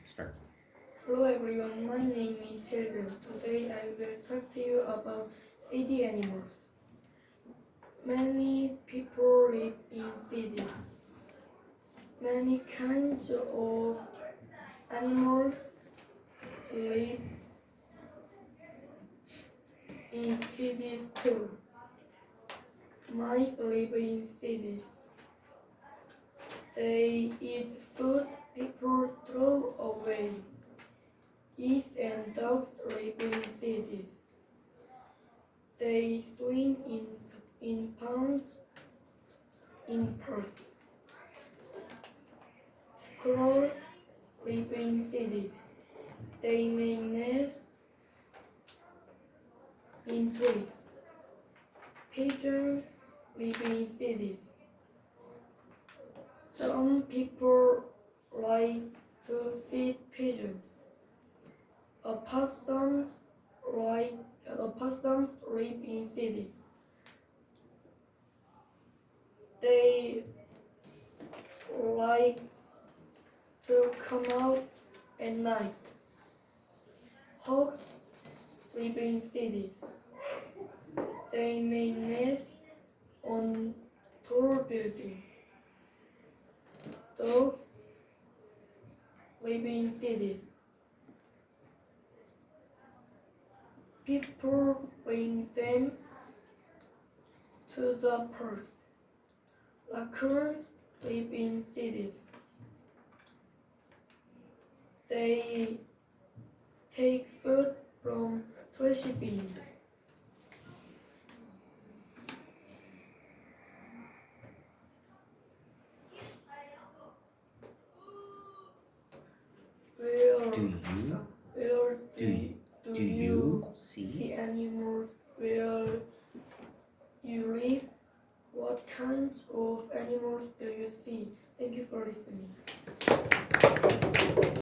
Start. Hello everyone, my name is Hilden. Today I will talk to you about city animals. Many people live in cities. Many kinds of animals live in cities too. Mice live in cities. They eat food people throw away. Geese and dogs live in cities. They swim in ponds in parks. Squirrels live in cities. They make nests in trees. Pigeons live in cities. Some people like to feed pigeons. Opossums live in cities. They like to come out at night. Hawks live in cities. They may nest on tall buildings. Dogs live in cities. People bring them to the park. Raccoons live in cities. They take food from trash bins. Do you see animals where you live? What kinds of animals do you see? Thank you for listening.